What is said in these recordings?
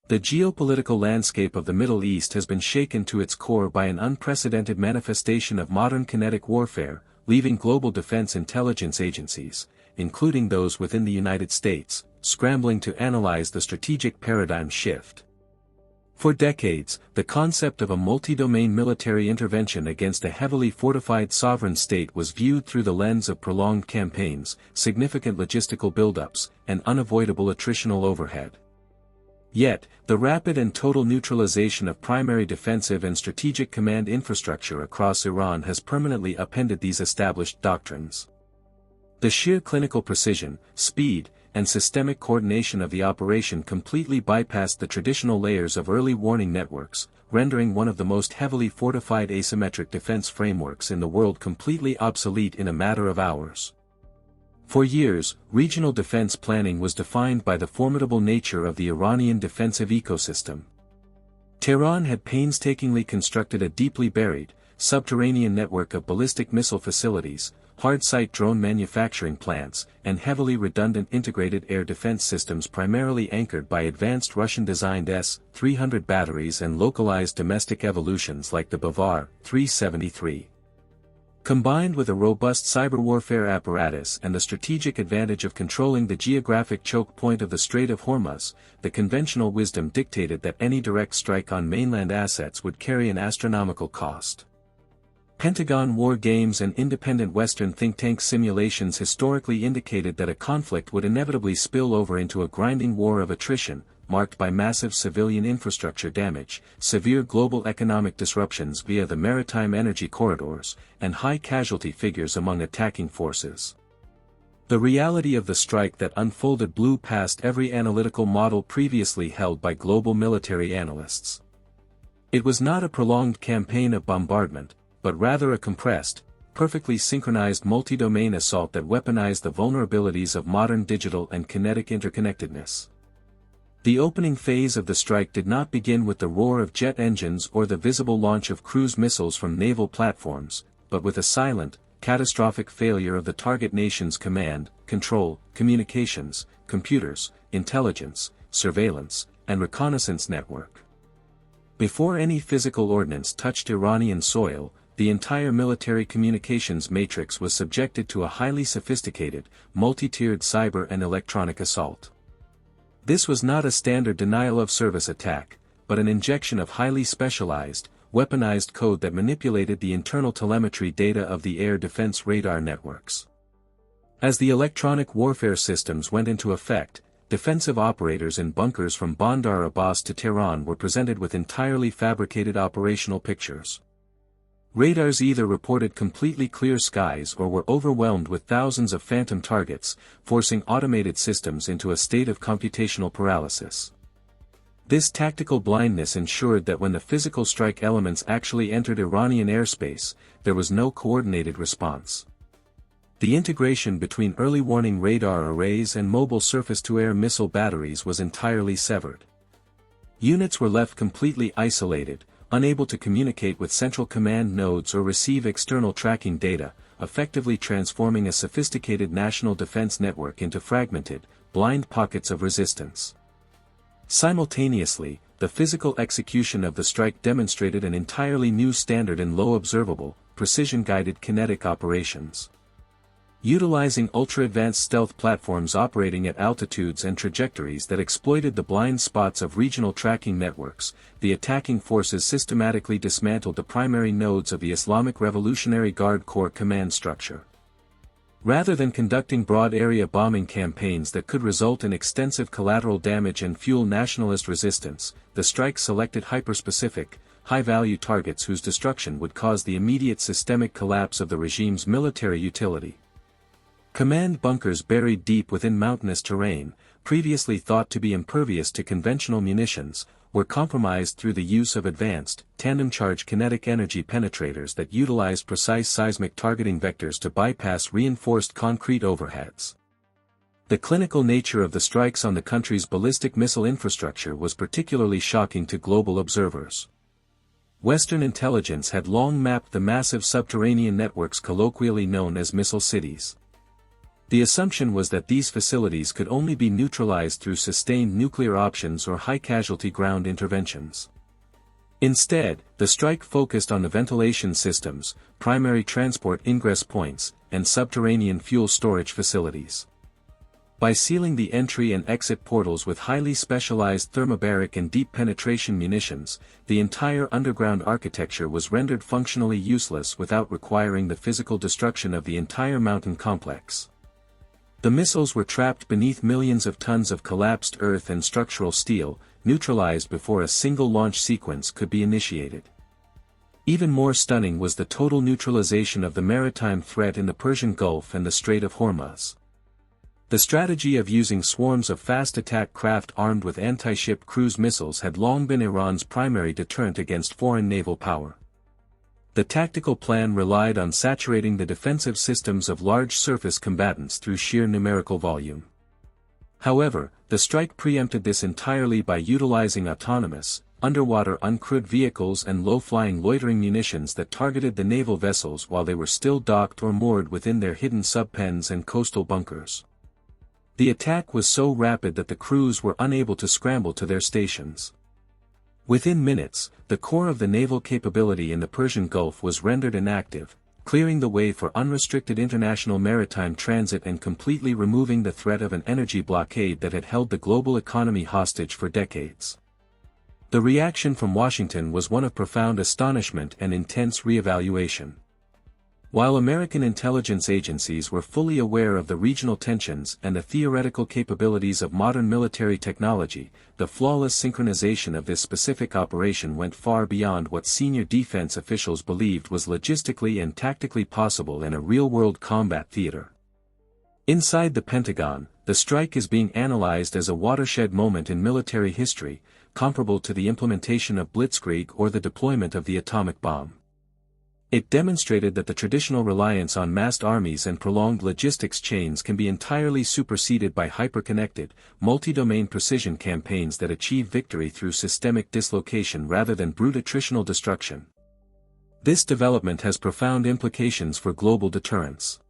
The geopolitical landscape of the Middle East has been shaken to its core by an unprecedented manifestation of modern kinetic warfare, leaving global defense intelligence agencies, including those within the United States, scrambling to analyze the strategic paradigm shift. For decades, the concept of a multi-domain military intervention against a heavily fortified sovereign state was viewed through the lens of prolonged campaigns, significant logistical buildups, and unavoidable attritional overhead. Yet, the rapid and total neutralization of primary defensive and strategic command infrastructure across Iran has permanently upended these established doctrines. The sheer clinical precision, speed, and systemic coordination of the operation completely bypassed the traditional layers of early warning networks, rendering one of the most heavily fortified asymmetric defense frameworks in the world completely obsolete in a matter of hours. For years, regional defense planning was defined by the formidable nature of the Iranian defensive ecosystem. Tehran had painstakingly constructed a deeply buried, subterranean network of ballistic missile facilities, hard-site drone manufacturing plants, and heavily redundant integrated air defense systems primarily anchored by advanced Russian-designed S-300 batteries and localized domestic evolutions like the Bavar 373. Combined with a robust cyber warfare apparatus and the strategic advantage of controlling the geographic choke point of the Strait of Hormuz, the conventional wisdom dictated that any direct strike on mainland assets would carry an astronomical cost. Pentagon war games and independent Western think tank simulations historically indicated that a conflict would inevitably spill over into a grinding war of attrition, marked by massive civilian infrastructure damage, severe global economic disruptions via the maritime energy corridors, and high casualty figures among attacking forces. The reality of the strike that unfolded blew past every analytical model previously held by global military analysts. It was not a prolonged campaign of bombardment, but rather a compressed, perfectly synchronized multi-domain assault that weaponized the vulnerabilities of modern digital and kinetic interconnectedness. The opening phase of the strike did not begin with the roar of jet engines or the visible launch of cruise missiles from naval platforms, but with a silent, catastrophic failure of the target nation's command, control, communications, computers, intelligence, surveillance, and reconnaissance network. Before any physical ordnance touched Iranian soil, the entire military communications matrix was subjected to a highly sophisticated, multi-tiered cyber and electronic assault. This was not a standard denial-of-service attack, but an injection of highly specialized, weaponized code that manipulated the internal telemetry data of the air defense radar networks. As the electronic warfare systems went into effect, defensive operators in bunkers from Bandar Abbas to Tehran were presented with entirely fabricated operational pictures. Radars either reported completely clear skies or were overwhelmed with thousands of phantom targets, forcing automated systems into a state of computational paralysis. This tactical blindness ensured that when the physical strike elements actually entered Iranian airspace, there was no coordinated response. The integration between early warning radar arrays and mobile surface-to-air missile batteries was entirely severed. Units were left completely isolated, unable to communicate with central command nodes or receive external tracking data, effectively transforming a sophisticated national defense network into fragmented, blind pockets of resistance. Simultaneously, the physical execution of the strike demonstrated an entirely new standard in low observable, precision-guided kinetic operations. Utilizing ultra-advanced stealth platforms operating at altitudes and trajectories that exploited the blind spots of regional tracking networks, the attacking forces systematically dismantled the primary nodes of the Islamic Revolutionary Guard Corps command structure. Rather than conducting broad-area bombing campaigns that could result in extensive collateral damage and fuel nationalist resistance, the strike selected hyper-specific, high-value targets whose destruction would cause the immediate systemic collapse of the regime's military utility. Command bunkers buried deep within mountainous terrain, previously thought to be impervious to conventional munitions, were compromised through the use of advanced, tandem-charge kinetic energy penetrators that utilized precise seismic targeting vectors to bypass reinforced concrete overheads. The clinical nature of the strikes on the country's ballistic missile infrastructure was particularly shocking to global observers. Western intelligence had long mapped the massive subterranean networks colloquially known as missile cities. The assumption was that these facilities could only be neutralized through sustained nuclear options or high-casualty ground interventions. Instead, the strike focused on the ventilation systems, primary transport ingress points, and subterranean fuel storage facilities. By sealing the entry and exit portals with highly specialized thermobaric and deep penetration munitions, the entire underground architecture was rendered functionally useless without requiring the physical destruction of the entire mountain complex. The missiles were trapped beneath millions of tons of collapsed earth and structural steel, neutralized before a single launch sequence could be initiated. Even more stunning was the total neutralization of the maritime threat in the Persian Gulf and the Strait of Hormuz. The strategy of using swarms of fast attack craft armed with anti-ship cruise missiles had long been Iran's primary deterrent against foreign naval power. The tactical plan relied on saturating the defensive systems of large surface combatants through sheer numerical volume. However, the strike preempted this entirely by utilizing autonomous, underwater uncrewed vehicles and low-flying loitering munitions that targeted the naval vessels while they were still docked or moored within their hidden subpens and coastal bunkers. The attack was so rapid that the crews were unable to scramble to their stations. Within minutes, the core of the naval capability in the Persian Gulf was rendered inactive, clearing the way for unrestricted international maritime transit and completely removing the threat of an energy blockade that had held the global economy hostage for decades. The reaction from Washington was one of profound astonishment and intense reevaluation. While American intelligence agencies were fully aware of the regional tensions and the theoretical capabilities of modern military technology, the flawless synchronization of this specific operation went far beyond what senior defense officials believed was logistically and tactically possible in a real-world combat theater. Inside the Pentagon, the strike is being analyzed as a watershed moment in military history, comparable to the implementation of Blitzkrieg or the deployment of the atomic bomb. It demonstrated that the traditional reliance on massed armies and prolonged logistics chains can be entirely superseded by hyper-connected, multi-domain precision campaigns that achieve victory through systemic dislocation rather than brute attritional destruction. This development has profound implications for global deterrence.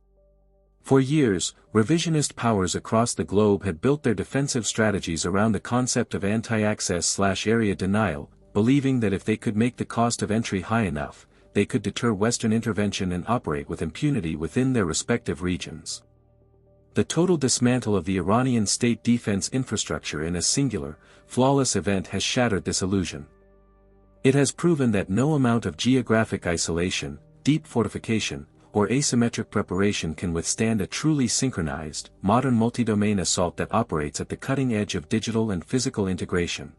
For years, revisionist powers across the globe had built their defensive strategies around the concept of anti-access/area denial, believing that if they could make the cost of entry high enough, they could deter Western intervention and operate with impunity within their respective regions. The total dismantle of the Iranian state defense infrastructure in a singular, flawless event has shattered this illusion. It has proven that no amount of geographic isolation, deep fortification, or asymmetric preparation can withstand a truly synchronized, modern multi-domain assault that operates at the cutting edge of digital and physical integration.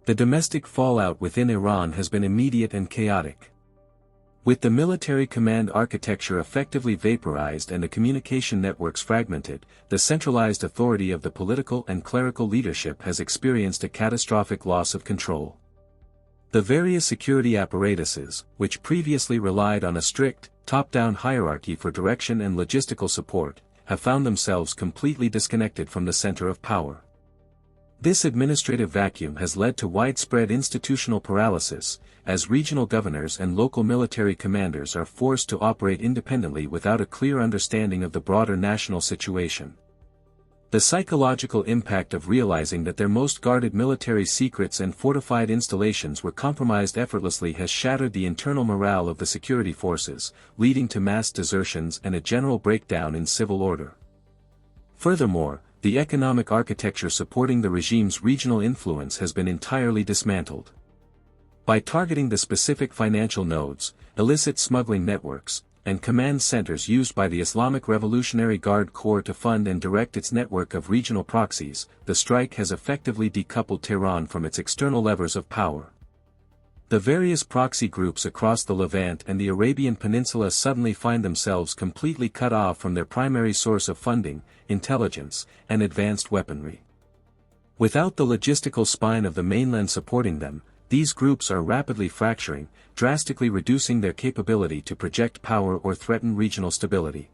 The domestic fallout within Iran has been immediate and chaotic. With the military command architecture effectively vaporized and the communication networks fragmented, the centralized authority of the political and clerical leadership has experienced a catastrophic loss of control. The various security apparatuses, which previously relied on a strict, top-down hierarchy for direction and logistical support, have found themselves completely disconnected from the center of power. This administrative vacuum has led to widespread institutional paralysis, as regional governors and local military commanders are forced to operate independently without a clear understanding of the broader national situation. The psychological impact of realizing that their most guarded military secrets and fortified installations were compromised effortlessly has shattered the internal morale of the security forces, leading to mass desertions and a general breakdown in civil order. Furthermore, the economic architecture supporting the regime's regional influence has been entirely dismantled. By targeting the specific financial nodes, illicit smuggling networks, and command centers used by the Islamic Revolutionary Guard Corps to fund and direct its network of regional proxies, the strike has effectively decoupled Tehran from its external levers of power. The various proxy groups across the Levant and the Arabian Peninsula suddenly find themselves completely cut off from their primary source of funding, intelligence, and advanced weaponry. Without the logistical spine of the mainland supporting them, these groups are rapidly fracturing, drastically reducing their capability to project power or threaten regional stability.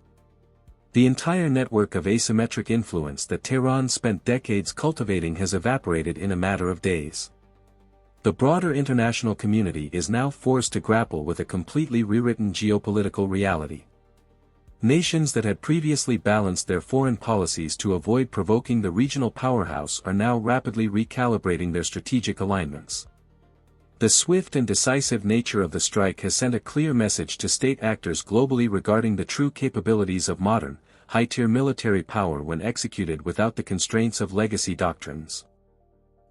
The entire network of asymmetric influence that Tehran spent decades cultivating has evaporated in a matter of days. The broader international community is now forced to grapple with a completely rewritten geopolitical reality. Nations that had previously balanced their foreign policies to avoid provoking the regional powerhouse are now rapidly recalibrating their strategic alignments. The swift and decisive nature of the strike has sent a clear message to state actors globally regarding the true capabilities of modern, high-tier military power when executed without the constraints of legacy doctrines.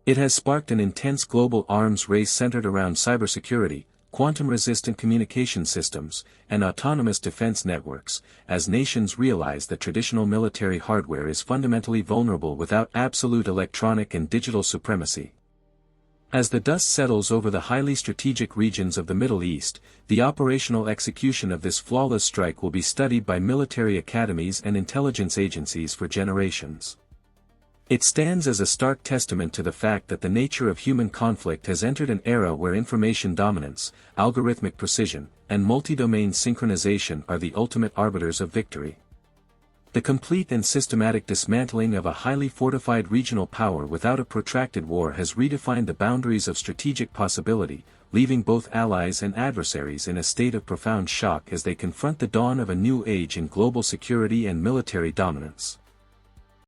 It has sparked an intense global arms race centered around cybersecurity, quantum-resistant communication systems, and autonomous defense networks, as nations realize that traditional military hardware is fundamentally vulnerable without absolute electronic and digital supremacy. As the dust settles over the highly strategic regions of the Middle East, the operational execution of this flawless strike will be studied by military academies and intelligence agencies for generations. It stands as a stark testament to the fact that the nature of human conflict has entered an era where information dominance, algorithmic precision, and multi-domain synchronization are the ultimate arbiters of victory. The complete and systematic dismantling of a highly fortified regional power without a protracted war has redefined the boundaries of strategic possibility, leaving both allies and adversaries in a state of profound shock as they confront the dawn of a new age in global security and military dominance.